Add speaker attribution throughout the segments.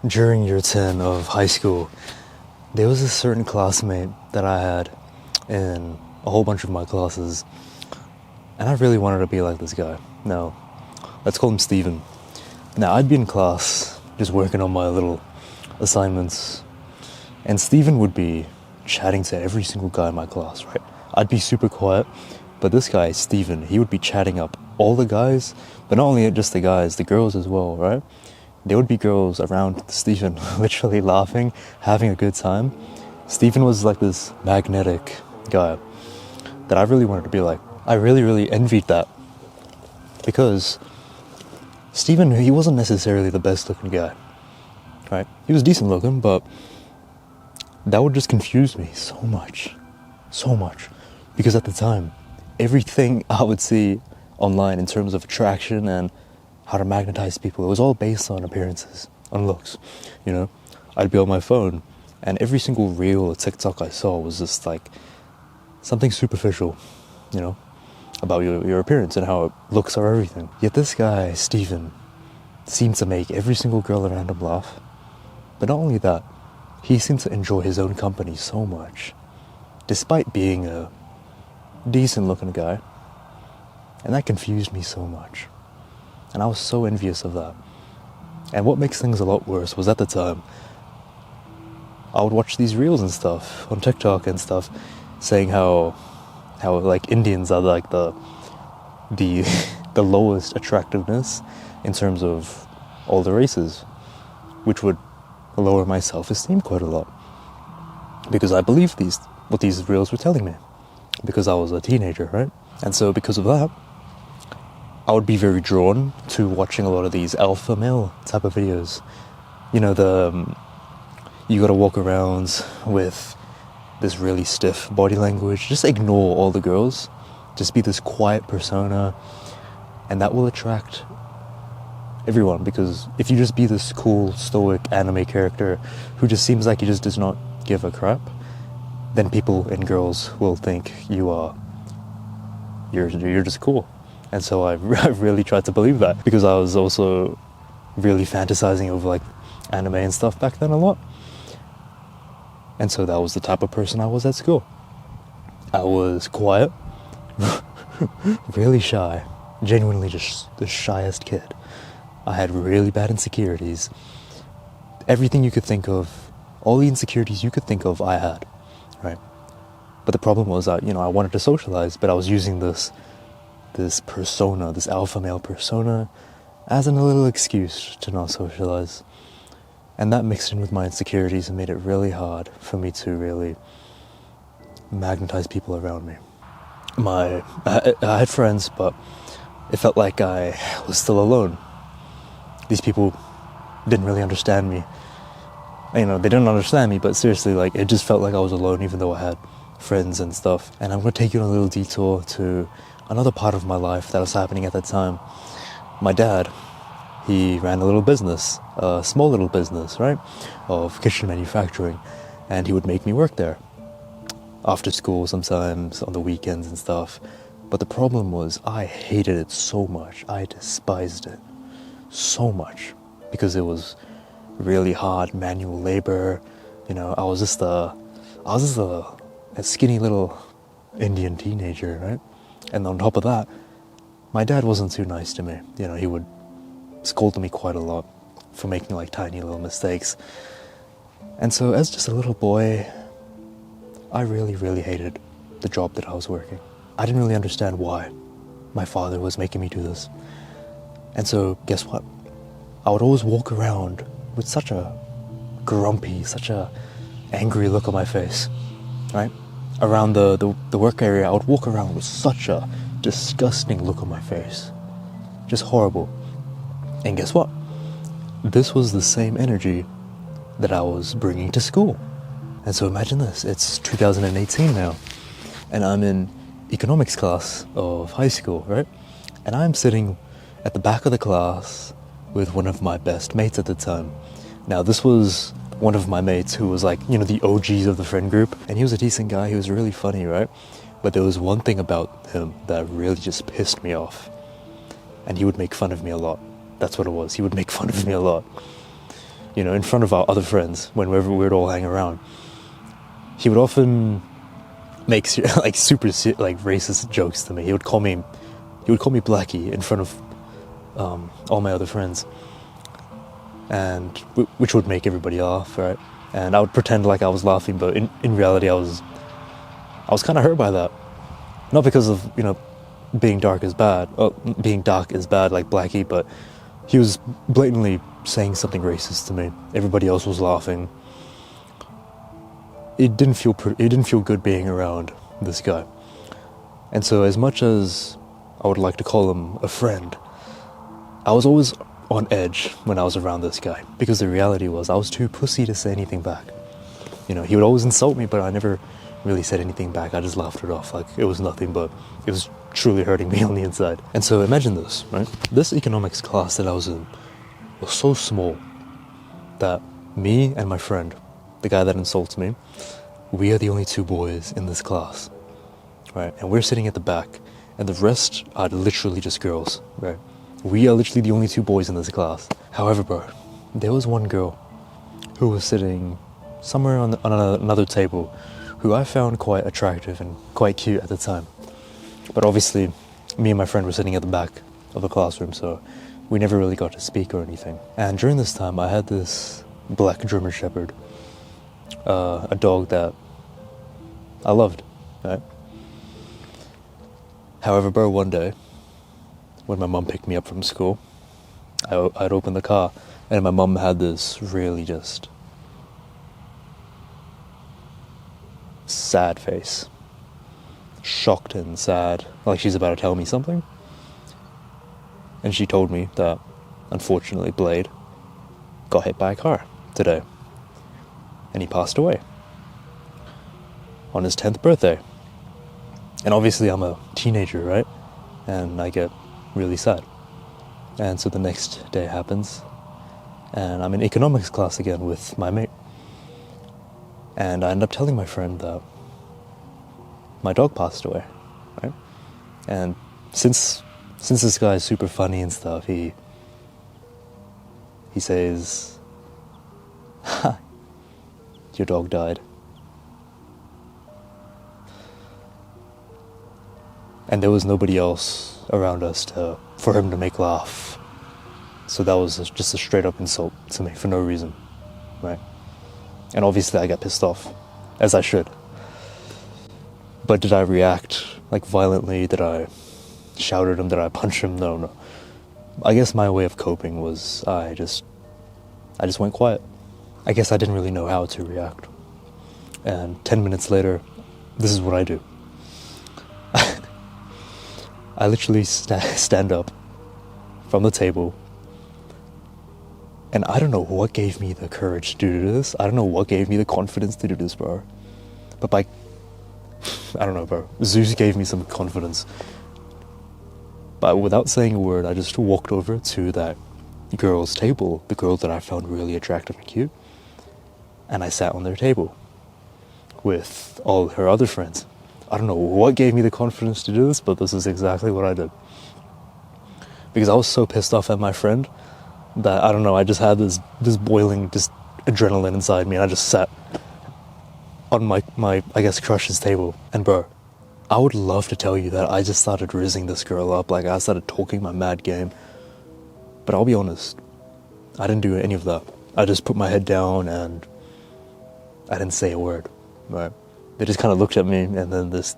Speaker 1: during year 10 of high school, there was a certain classmate that I had in a whole bunch of my classes, and I really wanted to be like this guy. Now, let's call him Steven. Now, I'd be in class, just working on my little assignments, and Steven would be chatting to every single guy in my class, right? I'd be super quiet, but this guy, Steven, he would be chatting up all the guys, but not only just the guys, the girls as well, right? There would be girls around Steven, literally laughing, having a good time. Steven was like this magnetic guy that I really wanted to be like. I really envied that, because Steven, he wasn't necessarily the best looking guy, right? He was decent looking, but that would just confuse me so much, because at the time, everything I would see online in terms of attraction and how to magnetize people, it was all based on appearances, on looks, you know? I'd be on my phone, and every single reel or TikTok I saw was just like something superficial, you know, about your appearance and how looks are everything. Yet this guy, Steven, seemed to make every single girl around him laugh. But not only that, he seemed to enjoy his own company so much, despite being a decent looking guy. And that confused me so much. And I was so envious of that. And what makes things a lot worse was, at the time, I would watch these reels and stuff on TikTok and stuff, saying how like Indians are like the lowest attractiveness in terms of all the races, which would lower my self-esteem quite a lot, because I believed what these reels were telling me, because I was a teenager, right? And so because of that, I would be very drawn to watching a lot of these alpha male type of videos. You know, you gotta walk around with this really stiff body language, just ignore all the girls, just be this quiet persona, and that will attract everyone. Because if you just be this cool, stoic anime character who just seems like he just does not give a crap, then people and girls will think you're just cool. And so I really tried to believe that, because I was also really fantasizing over like anime and stuff back then a lot. And so that was the type of person I was at school. I was quiet, really shy, genuinely just the shyest kid. I had really bad insecurities. Everything you could think of, all the insecurities you could think of, I had, right? But the problem was that, I wanted to socialize, but I was using this persona, this alpha male persona, as a little excuse to not socialize. And that mixed in with my insecurities and made it really hard for me to really magnetize people around me. I had friends, but it felt like I was still alone. These people didn't really understand me. They didn't understand me, but seriously, like, it just felt like I was alone, even though I had friends and stuff. And I'm going to take you on a little detour to another part of my life that was happening at that time. My dad, he ran a little business, a small little business, right, of kitchen manufacturing, and he would make me work there after school, sometimes on the weekends and stuff. But the problem was, I hated it so much. I despised it so much, because it was really hard manual labor. I was just a skinny little Indian teenager, right? And on top of that, my dad wasn't too nice to me. He would scolded me quite a lot for making like tiny little mistakes. And so as just a little boy, I really hated the job that I was working. I didn't really understand why my father was making me do this. And so guess what? I would always walk around with such a grumpy, such a angry look on my face, right? Around the work area, I would walk around with such a disgusting look on my face. Just horrible. And guess what? This was the same energy that I was bringing to school. And so imagine this, it's 2018 now, and I'm in economics class of high school, right? And I'm sitting at the back of the class with one of my best mates at the time. Now, this was one of my mates who was like, the OGs of the friend group, and he was a decent guy, he was really funny, right? But there was one thing about him that really just pissed me off, and he would make fun of me a lot. That's what it was, he would make fun of me a lot. in front of our other friends, whenever we would all hang around, he would often make like super like racist jokes to me. He would call me Blackie in front of all my other friends, and which would make everybody laugh, right? And I would pretend like I was laughing, but in reality, I was kind of hurt by that. Not because of being dark is bad, like Blackie, but he was blatantly saying something racist to me. Everybody else was laughing. It didn't feel good being around this guy. And so, as much as I would like to call him a friend, I was always on edge when I was around this guy, because the reality was I was too pussy to say anything back. He would always insult me, but I never really said anything back. I just laughed it off like it was nothing, but it was truly hurting me on the inside. And so imagine this, right? This economics class that I was in was so small that me and my friend, the guy that insults me, we are the only two boys in this class, right? And we're sitting at the back, and the rest are literally just girls, right? We are literally the only two boys in this class. However, bro, there was one girl who was sitting somewhere on another table, who I found quite attractive and quite cute at the time. But obviously, me and my friend were sitting at the back of the classroom, so we never really got to speak or anything. And during this time, I had this black German Shepherd, a dog that I loved, right? However, bro, one day, when my mum picked me up from school, I'd open the car, and my mum had this really just sad face. Shocked and sad, like she's about to tell me something. And she told me that, unfortunately, Blade got hit by a car today. And he passed away on his 10th birthday. And obviously I'm a teenager, right? And I get really sad. And so the next day happens, and I'm in economics class again with my mate. And I end up telling my friend that my dog passed away, right? And since this guy is super funny and stuff, he says, "Ha, your dog died." And there was nobody else around us for him to make laugh. So that was just a straight up insult to me for no reason, right? And obviously I got pissed off, as I should. But did I react like violently? Did I shout at him? Did I punch him? No. I guess my way of coping was I just went quiet. I guess I didn't really know how to react. And 10 minutes later, this is what I do. I literally stand up from the table, and I don't know what gave me the courage to do this. I don't know what gave me the confidence to do this, bro. But I don't know, bro. Zeus gave me some confidence. But without saying a word, I just walked over to that girl's table, the girl that I found really attractive and cute, and I sat on their table with all her other friends. I don't know what gave me the confidence to do this, but this is exactly what I did. Because I was so pissed off at my friend that, I don't know, I just had this boiling just adrenaline inside me, and I just sat on my I guess, crush's table. And bro, I would love to tell you that I just started rizzing this girl up, like I started talking my mad game. But I'll be honest, I didn't do any of that. I just put my head down and I didn't say a word, right? They just kind of looked at me, and then this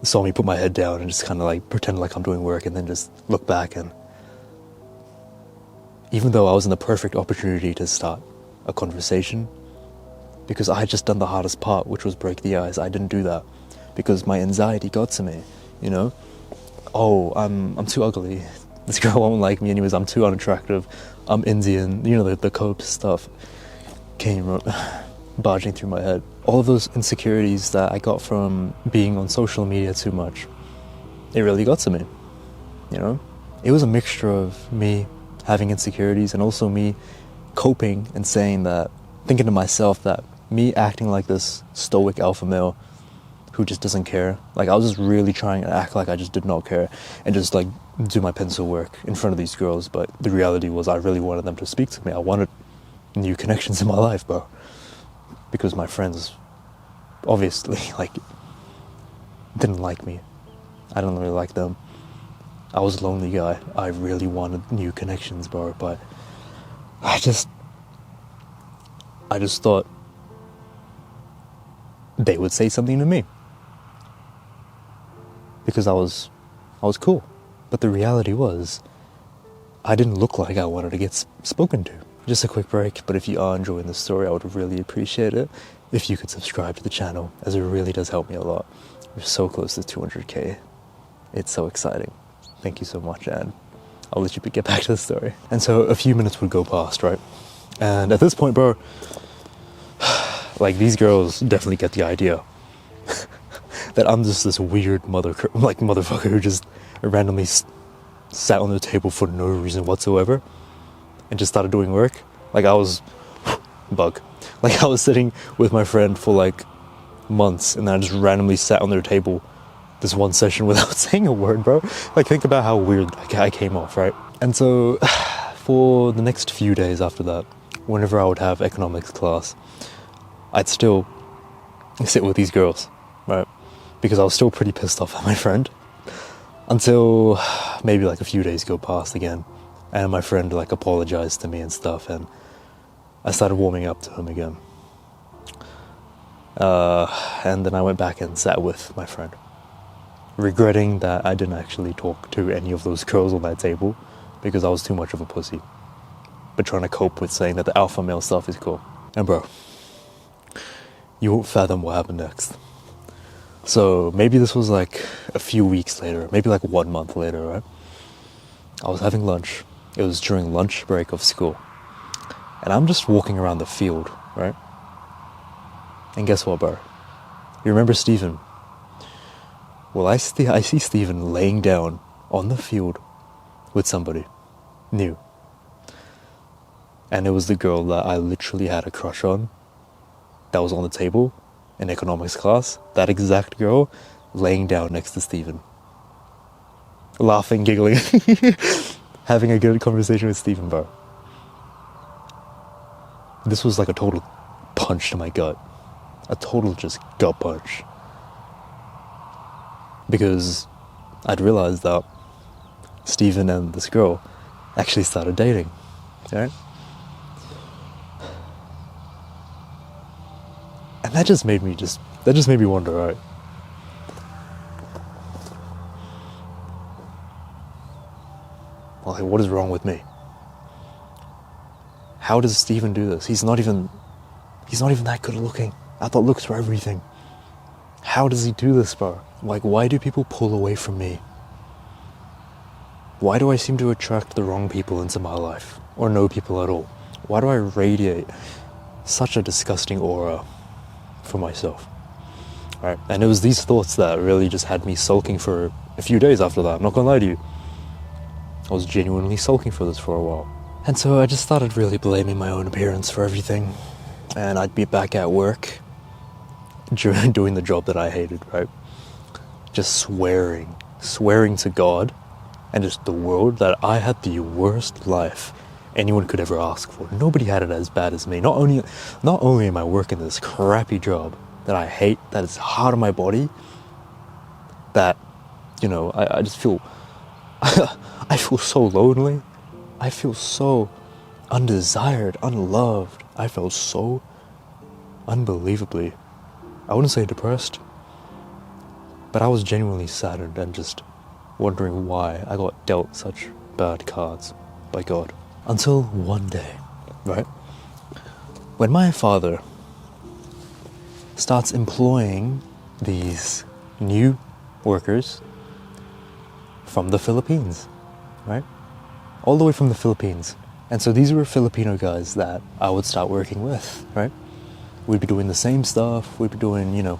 Speaker 1: saw me put my head down and just kind of like pretend like I'm doing work, and then just look back. And even though I was in the perfect opportunity to start a conversation, because I had just done the hardest part, which was break the ice, I didn't do that because my anxiety got to me, you know? Oh, I'm too ugly. This girl won't like me anyways. I'm too unattractive. I'm Indian. You know, the cope stuff came barging through my head. All of those insecurities that I got from being on social media too much, it really got to me, you know? It was a mixture of me having insecurities and also me coping and saying that, thinking to myself that me acting like this stoic alpha male who just doesn't care. Like, I was just really trying to act like I just did not care and just like do my pencil work in front of these girls. But the reality was I really wanted them to speak to me. I wanted new connections in my life, bro. Because my friends, obviously, like, didn't like me. I didn't really like them. I was a lonely guy. I really wanted new connections, bro, but I just thought they would say something to me. Because I was cool. But the reality was, I didn't look like I wanted to get spoken to. Just a quick break, but if you are enjoying this story, I would really appreciate it if you could subscribe to the channel, as it really does help me a lot. We're so close to 200k. It's so exciting. Thank you so much, and I'll let you get back to the story. And so a few minutes would go past, right? And at this point, bro, like, these girls definitely get the idea that I'm just this weird motherfucker who just randomly sat on the table for no reason whatsoever and just started doing work. Like, I was bug. Like, I was sitting with my friend for like months, and then I just randomly sat on their table this one session without saying a word, bro. Like, think about how weird I came off, right? And so for the next few days after that, whenever I would have economics class, I'd still sit with these girls, right? Because I was still pretty pissed off at my friend, until maybe like a few days go past again, and my friend like apologized to me and stuff, and I started warming up to him again. And then I went back and sat with my friend, regretting that I didn't actually talk to any of those girls on that table because I was too much of a pussy, but trying to cope with saying that the alpha male stuff is cool. And bro, you won't fathom what happened next. So maybe this was like a few weeks later, maybe like 1 month later, right? I was having lunch. It was during lunch break of school, and I'm just walking around the field, right? And guess what, bro? You remember Steven? Well, I see Steven laying down on the field with somebody new. And it was the girl that I literally had a crush on, that was on the table in economics class. That exact girl laying down next to Steven. Laughing, giggling, having a good conversation with Steven, bro. This was like a total punch to my gut. A total just gut punch. Because I'd realized that Steven and this girl actually started dating, right? And that just made me wonder, right? Well, like, what is wrong with me? How does Steven do this? He's not even that good looking. I thought looks were everything. How does he do this, bro? Like, why do people pull away from me? Why do I seem to attract the wrong people into my life? Or no people at all? Why do I radiate such a disgusting aura for myself? Right? And it was these thoughts that really just had me sulking for a few days after that. I'm not gonna lie to you. I was genuinely sulking for this for a while. And so I just started really blaming my own appearance for everything. And I'd be back at work doing the job that I hated, right? Just swearing to God and just the world that I had the worst life anyone could ever ask for. Nobody had it as bad as me. Not only am I working this crappy job that I hate, that is hard on my body, that, you know, I just feel, I feel so lonely. I feel so undesired, unloved. I felt so unbelievably, I wouldn't say depressed, but I was genuinely saddened and just wondering why I got dealt such bad cards by God. Until one day, right, when my father starts employing these new workers from the Philippines, right? All the way from the Philippines. And so these were Filipino guys that I would start working with, right? We'd be doing the same stuff, we'd be doing, you know,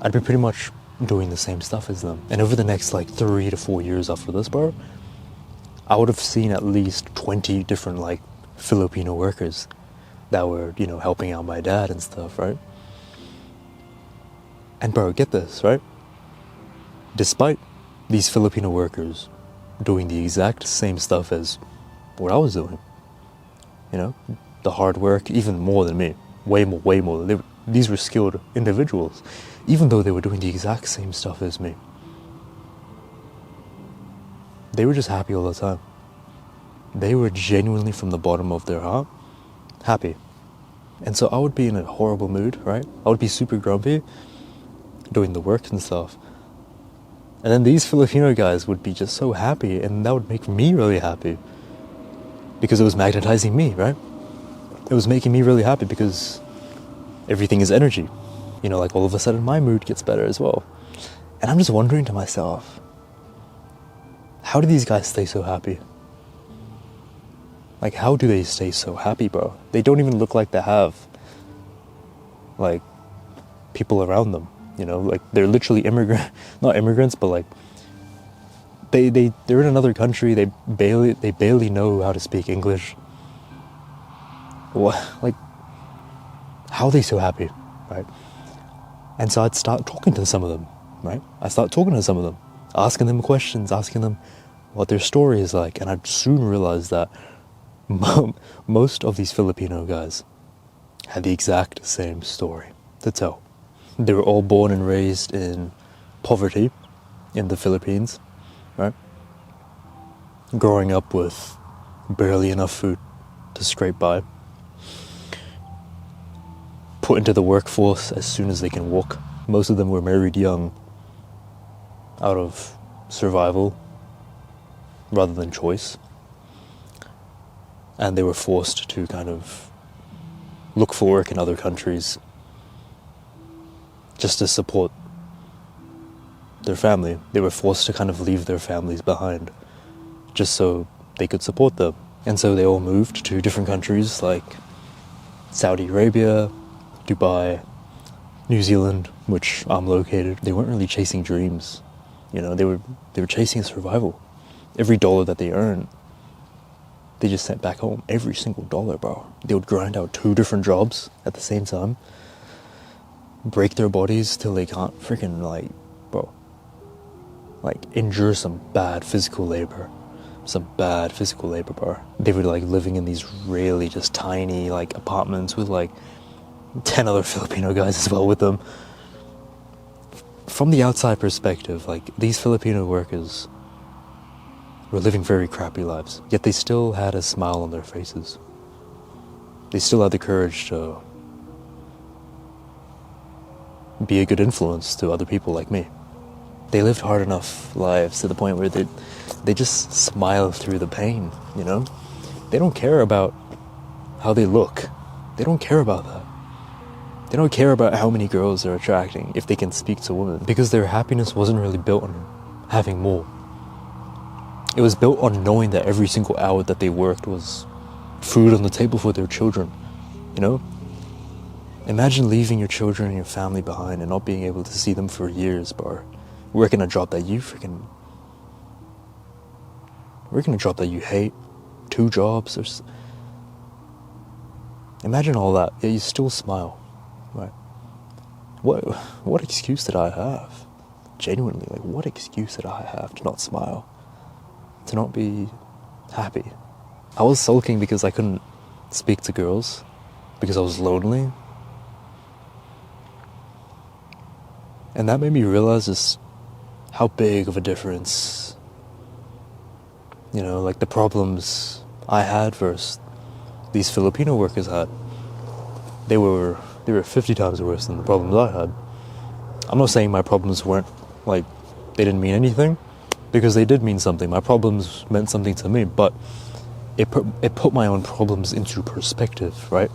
Speaker 1: I'd be pretty much doing the same stuff as them. And over the next like 3 to 4 years after this, bro, I would have seen at least 20 different like Filipino workers that were, you know, helping out my dad and stuff, right? And bro, get this, right? Despite these Filipino workers doing the exact same stuff as what I was doing, you know, the hard work, even more than me. Way more. These were skilled individuals, even though they were doing the exact same stuff as me. They were just happy all the time. They were genuinely, from the bottom of their heart, happy. And so I would be in a horrible mood, right? I would be super grumpy, doing the work and stuff. And then these Filipino guys would be just so happy, and that would make me really happy. Because it was magnetizing me, right? It was making me really happy because everything is energy. You know, like all of a sudden my mood gets better as well. And I'm just wondering to myself, how do these guys stay so happy? Like, how do they stay so happy, bro? They don't even look like they have, like, people around them, you know? Like, they're literally not immigrants, but like, they're in another country, they barely know how to speak English. What, like, how are they so happy, right? And so I'd start talking to some of them, right? I start talking to some of them, asking them questions, asking them what their story is like, and I'd soon realize that most of these Filipino guys had the exact same story to tell. They were all born and raised in poverty in the Philippines, right? Growing up with barely enough food to scrape by. Put into the workforce as soon as they can walk. Most of them were married young out of survival rather than choice. And they were forced to kind of look for work in other countries just to support their family. They were forced to kind of leave their families behind just so they could support them. And so they all moved to different countries like Saudi Arabia, Dubai, New Zealand, which I'm located. They weren't really chasing dreams, you know, they were chasing survival. Every dollar that they earned, they just sent back home. Every single dollar, bro. They would grind out 2 different jobs at the same time, break their bodies till they can't freaking, like, bro, like, endure some bad physical labor, bro. They were like living in these really just tiny like apartments with like 10 other Filipino guys as well with them. From the outside perspective, like, these Filipino workers were living very crappy lives, yet they still had a smile on their faces. They still had the courage to be a good influence to other people like me. They lived hard enough lives to the point where they just smile through the pain, you know? They don't care about how they look. They don't care about that. They don't care about how many girls they're attracting if they can speak to women, because their happiness wasn't really built on having more. It was built on knowing that every single hour that they worked was food on the table for their children, you know? Imagine leaving your children and your family behind and not being able to see them for years, bro. Working a job that you hate, 2 jobs, imagine all that, yet you still smile, right? What excuse did I have? Genuinely, like, what excuse did I have to not smile? To not be happy? I was sulking because I couldn't speak to girls, because I was lonely. And that made me realize just how big of a difference, you know, like the problems I had versus these Filipino workers had. They were 50 times worse than the problems I had. I'm not saying my problems weren't, like, they didn't mean anything, because they did mean something. My problems meant something to me, but it put my own problems into perspective, right?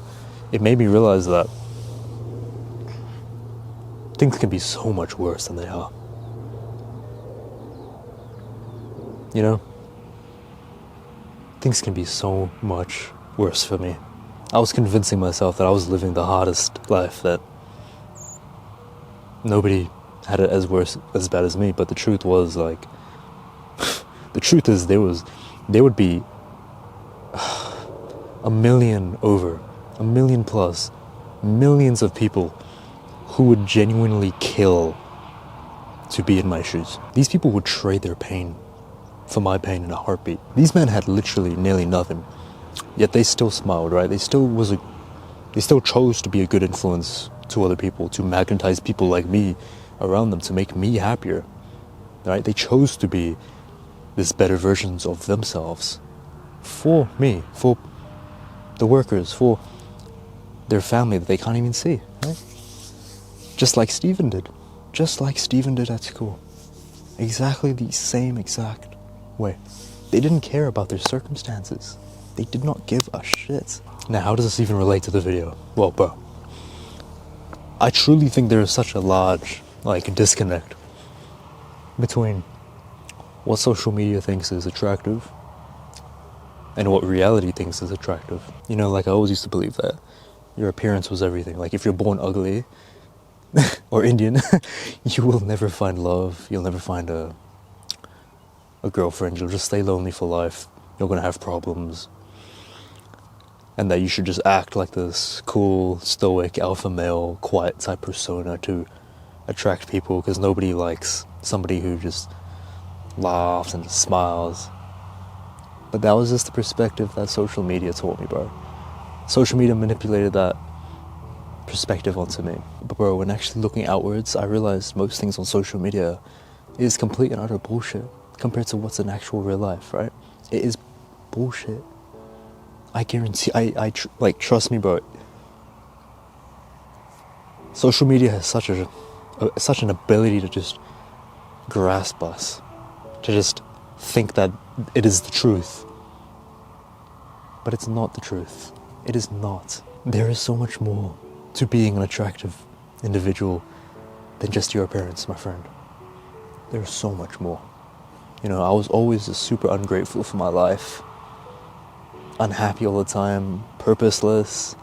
Speaker 1: It made me realize that things can be so much worse than they are. You know? Things can be so much worse for me. I was convincing myself that I was living the hardest life, that nobody had it as bad as me, but the truth was, like, the truth is there would be a million plus, millions of people who would genuinely kill to be in my shoes. These people would trade their pain for my pain in a heartbeat. These men had literally nearly nothing, Yet they still smiled, right? They still chose to be a good influence to other people, to magnetize people like me around them, to make me happier, right? They chose to be this better versions of themselves for me, for the workers, for their family that they can't even see, right? Just like Stephen did. Just like Stephen did at school. Exactly the same exact way. They didn't care about their circumstances. They did not give a shit. Now, how does this even relate to the video? Well, bro, I truly think there is such a large, disconnect between what social media thinks is attractive and what reality thinks is attractive. You know, I always used to believe that your appearance was everything. Like, if you're born ugly or Indian, you will never find love. You'll never find a girlfriend. You'll just stay lonely for life. You're gonna have problems. And that you should just act like this cool, stoic, alpha male, quiet type persona to attract people, because nobody likes somebody who just laughs and smiles. But that was just the perspective that social media taught me, bro. Social media manipulated that perspective onto me. But bro, when actually looking outwards, I realized most things on social media is complete and utter bullshit compared to what's in actual real life, right? It is bullshit. I guarantee, trust me, bro. Social media has such an ability to just grasp us, to just think that it is the truth. But it's not the truth. It is not. There is so much more to being an attractive individual than just your appearance, my friend. There's so much more. You know, I was always just super ungrateful for my life. Unhappy all the time, purposeless.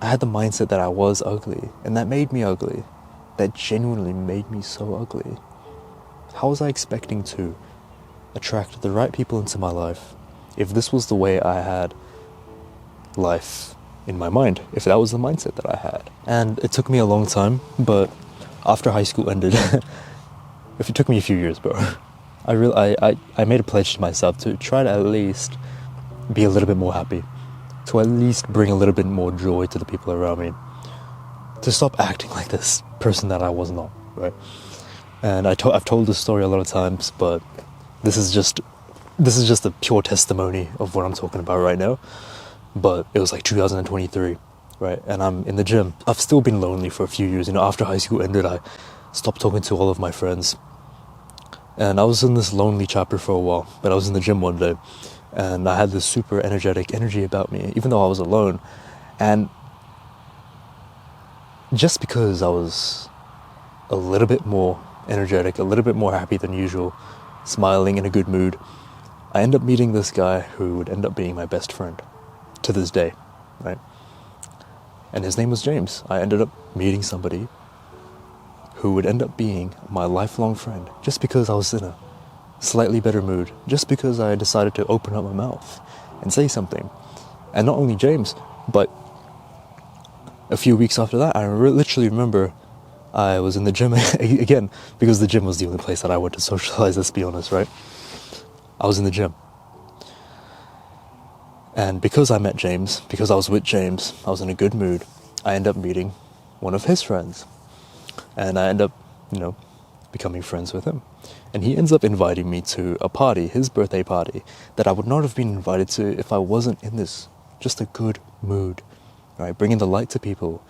Speaker 1: I had the mindset that I was ugly, and that made me ugly. That genuinely made me so ugly. How was I expecting to attract the right people into my life if this was the way I had life in my mind, if that was the mindset that I had? And it took me a long time, but after high school ended, if it took me a few years, bro, I made a pledge to myself to try to at least be a little bit more happy, to at least bring a little bit more joy to the people around me, to stop acting like this person that I was not, right? And I've told this story a lot of times, but this is just a pure testimony of what I'm talking about right now. But it was 2023, right? And I'm in the gym. I've still been lonely for a few years. You know, after high school ended, I stopped talking to all of my friends. And I was in this lonely chapter for a while, but I was in the gym one day, and I had this super energetic energy about me, even though I was alone. And just because I was a little bit more energetic, a little bit more happy than usual, smiling, in a good mood, I ended up meeting this guy who would end up being my best friend to this day, right? And his name was James. I ended up meeting somebody who would end up being my lifelong friend just because I was in a slightly better mood, just because I decided to open up my mouth and say something. And not only James, but a few weeks after that, I literally remember I was in the gym again, because the gym was the only place that I went to socialize, let's be honest, right? I was in the gym. And because I met James, because I was with James, I was in a good mood, I ended up meeting one of his friends. And I end up, becoming friends with him. And he ends up inviting me to a party, his birthday party, that I would not have been invited to if I wasn't in this, just a good mood, right? Bringing the light to people.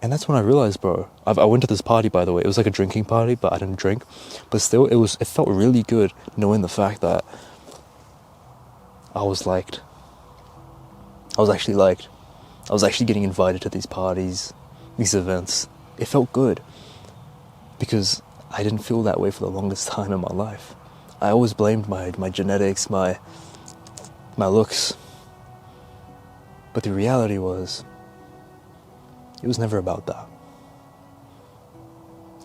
Speaker 1: And that's when I realized, bro, I went to this party, by the way. It was like a drinking party, but I didn't drink. But still, it felt really good knowing the fact that I was liked. I was actually liked. I was actually getting invited to these parties, these events. It felt good because I didn't feel that way for the longest time in my life. I always blamed my genetics, my looks. But the reality was, it was never about that.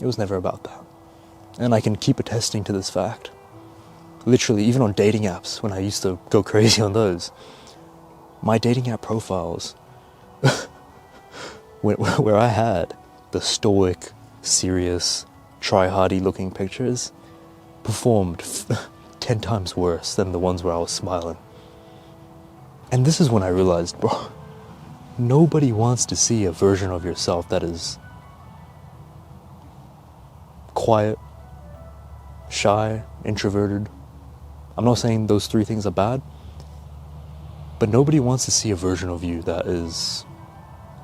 Speaker 1: It was never about that. And I can keep attesting to this fact. Literally, even on dating apps, when I used to go crazy on those, my dating app profiles, where I had the stoic, serious, try-hardy looking pictures, performed 10 times worse than the ones where I was smiling. And this is when I realized, bro, nobody wants to see a version of yourself that is quiet, shy, introverted. I'm not saying those three things are bad, but nobody wants to see a version of you that is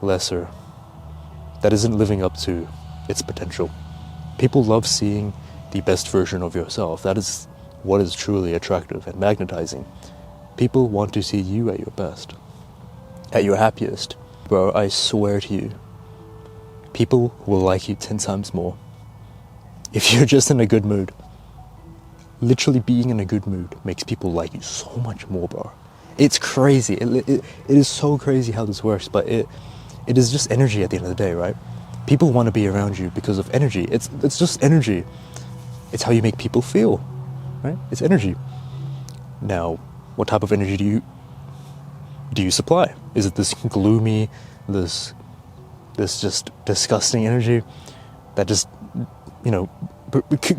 Speaker 1: lesser, that isn't living up to its potential. People love seeing the best version of yourself. That is what is truly attractive and magnetizing. People want to see you at your best, at your happiest. Bro, I swear to you, people will like you 10 times more if you're just in a good mood. Literally being in a good mood makes people like you so much more, bro. It's crazy. It is so crazy how this works, but it is just energy at the end of the day, right? People want to be around you because of energy. It's just energy. It's how you make people feel, right? It's energy. Now, what type of energy do you supply? Is it this gloomy, this just disgusting energy that just,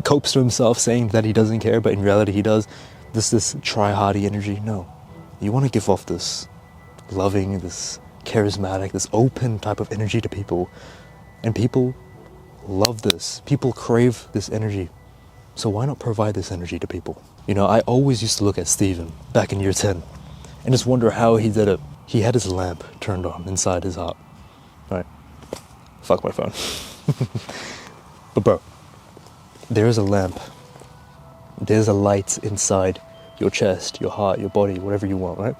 Speaker 1: copes to himself saying that he doesn't care, but in reality he does? This try-hardy energy? No. You want to give off this loving, this charismatic, this open type of energy to people. And people love this. People crave this energy. So why not provide this energy to people? I always used to look at Steven back in year 10 and just wonder how he did it. He had his lamp turned on inside his heart. Right? Fuck my phone. But bro, there is a lamp. There's a light inside your chest, your heart, your body, whatever you want, right?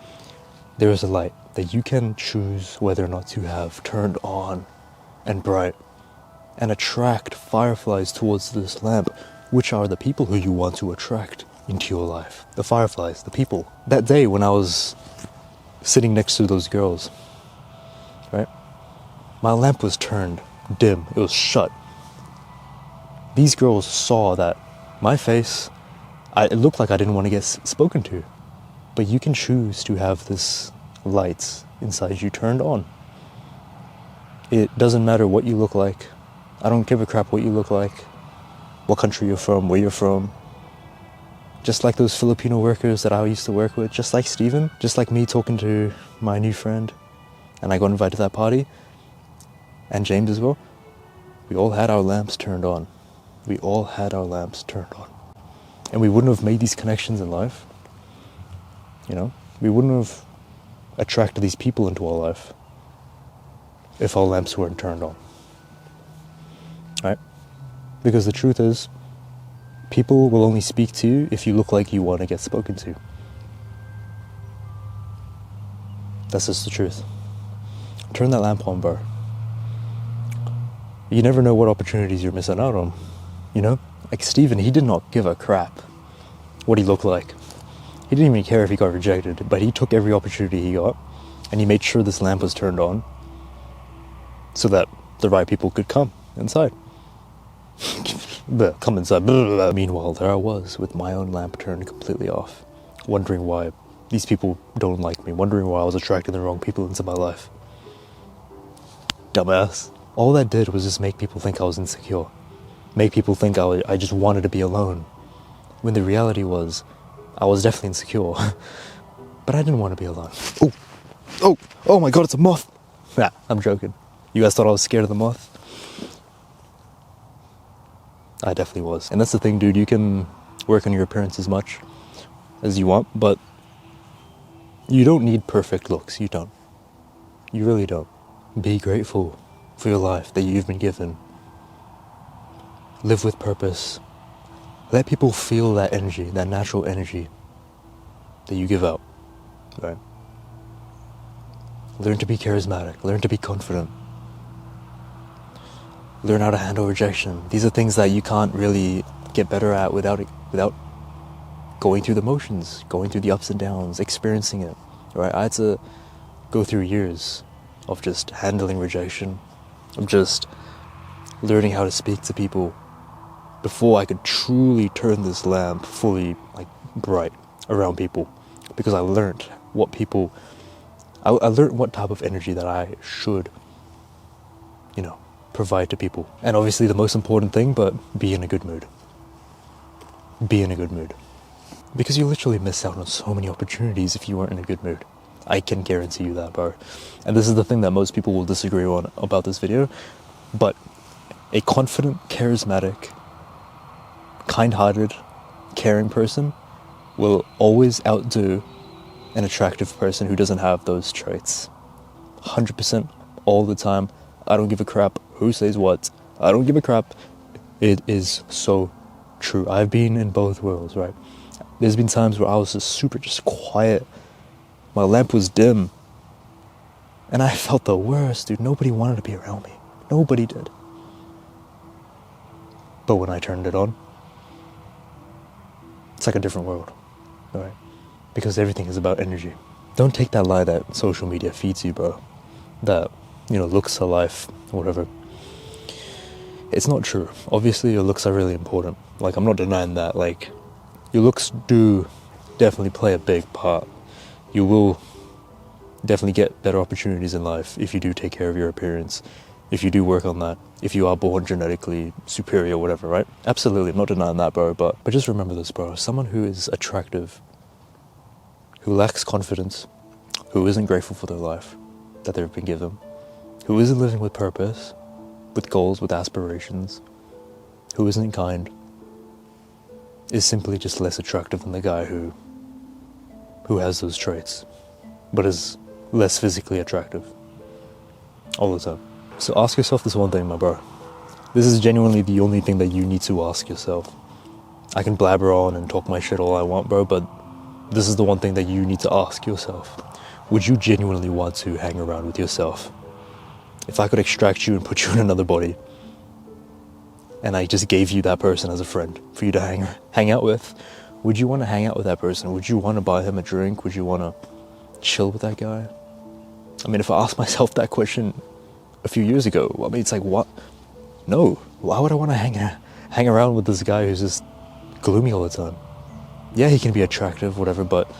Speaker 1: There is a light that you can choose whether or not to have turned on and bright and attract fireflies towards this lamp, which are the people who you want to attract into your life. The fireflies, the people. That day when I was sitting next to those girls, right? My lamp was turned dim. It was shut. These girls saw that my face, it looked like I didn't want to get spoken to. But you can choose to have this light inside you turned on. It doesn't matter what you look like. I don't give a crap what you look like, what country you're from, where you're from. Just like those Filipino workers that I used to work with, just like Steven, just like me talking to my new friend, and I got invited to that party, and James as well. We all had our lamps turned on. We all had our lamps turned on. And we wouldn't have made these connections in life. We wouldn't have attracted these people into our life if our lamps weren't turned on. Right? Because the truth is, people will only speak to you if you look like you want to get spoken to. That's just the truth. Turn that lamp on, bro. You never know what opportunities you're missing out on. Like Steven, he did not give a crap what he looked like. He didn't even care if he got rejected, but he took every opportunity he got, and he made sure this lamp was turned on so that the right people could come inside. Come inside. Meanwhile, there I was with my own lamp turned completely off, wondering why these people don't like me, wondering why I was attracting the wrong people into my life. Dumbass. All that did was just make people think I was insecure. Make people think I just wanted to be alone. When the reality was, I was definitely insecure. But I didn't want to be alone. Oh my god, it's a moth! Nah, I'm joking. You guys thought I was scared of the moth? I definitely was. And that's the thing, dude, you can work on your appearance as much as you want, but you don't need perfect looks. You don't. You really don't. Be grateful for your life that you've been given. Live with purpose. Let people feel that energy, that natural energy that you give out, right? Learn to be charismatic. Learn to be confident. Learn how to handle rejection. These are things that you can't really get better at without going through the motions, going through the ups and downs, experiencing it, right? I had to go through years of just handling rejection, of just learning how to speak to people before I could truly turn this lamp fully bright around people, because I learned what people, I learned what type of energy that I should, provide to people. And obviously the most important thing, but be in a good mood. Be in a good mood. Because you literally miss out on so many opportunities if you weren't in a good mood. I can guarantee you that, bro. And this is the thing that most people will disagree on about this video, but a confident, charismatic, kind-hearted, caring person will always outdo an attractive person who doesn't have those traits. 100% all the time. I don't give a crap who says what. I don't give a crap. It is so true. I've been in both worlds, right? There's been times where I was just quiet. My lamp was dim. And I felt the worst, dude. Nobody wanted to be around me. Nobody did. But when I turned it on, it's like a different world, right? Because everything is about energy. Don't take that lie that social media feeds you, bro. That, looks are life, whatever. It's not true. Obviously, your looks are really important. Like, I'm not denying that. Like, your looks do definitely play a big part. You will definitely get better opportunities in life if you do take care of your appearance, if you do work on that, if you are born genetically superior, whatever, right? Absolutely, I'm not denying that, bro. But just remember this, bro. Someone who is attractive, who lacks confidence, who isn't grateful for their life that they've been given, who isn't living with purpose, with goals, with aspirations, who isn't kind, is simply just less attractive than the guy who has those traits, but is less physically attractive all the time. So ask yourself this one thing, my bro. This is genuinely the only thing that you need to ask yourself. I can blabber on and talk my shit all I want, bro, but this is the one thing that you need to ask yourself. Would you genuinely want to hang around with yourself? If I could extract you and put you in another body, and I just gave you that person as a friend for you to hang out with, would you want to hang out with that person? Would you want to buy him a drink? Would you want to chill with that guy? I mean, if I asked myself that question a few years ago, I mean, it's like, what? No. Why would I want to hang around with this guy who's just gloomy all the time? Yeah, he can be attractive, whatever, but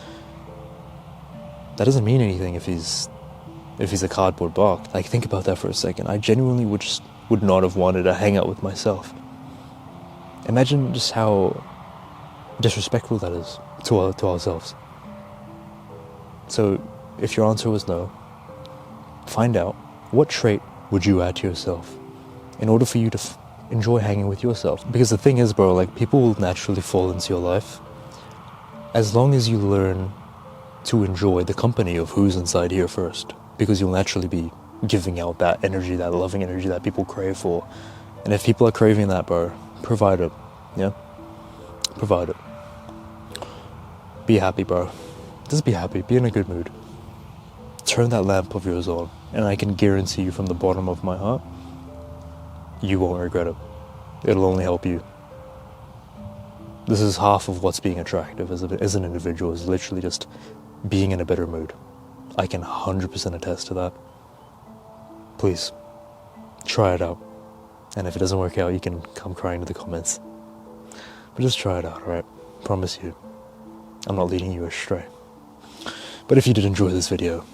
Speaker 1: that doesn't mean anything if he's a cardboard box. Like, think about that for a second. I genuinely would not have wanted to hang out with myself. Imagine just how disrespectful that is to ourselves. So, if your answer was no, find out what trait would you add to yourself in order for you to enjoy hanging with yourself. Because the thing is, bro, like, people will naturally fall into your life as long as you learn to enjoy the company of who's inside here first. Because you'll naturally be giving out that energy, that loving energy that people crave for. And if people are craving that, bro, provide it. Yeah? Provide it. Be happy, bro. Just be happy. Be in a good mood. Turn that lamp of yours on, and I can guarantee you from the bottom of my heart, you won't regret it. It'll only help you. This is half of what's being attractive as an individual, is literally just being in a better mood. I can 100% attest to that. Please, try it out. And if it doesn't work out, you can come crying to the comments. But just try it out, alright? Promise you, I'm not leading you astray. But if you did enjoy this video,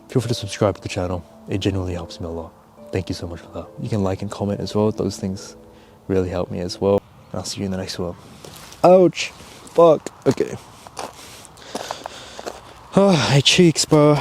Speaker 1: feel free to subscribe to the channel. It genuinely helps me a lot. Thank you so much for that. You can like and comment as well. Those things really help me as well. And I'll see you in the next one. Ouch. Fuck. Okay. Oh, my cheeks, bro.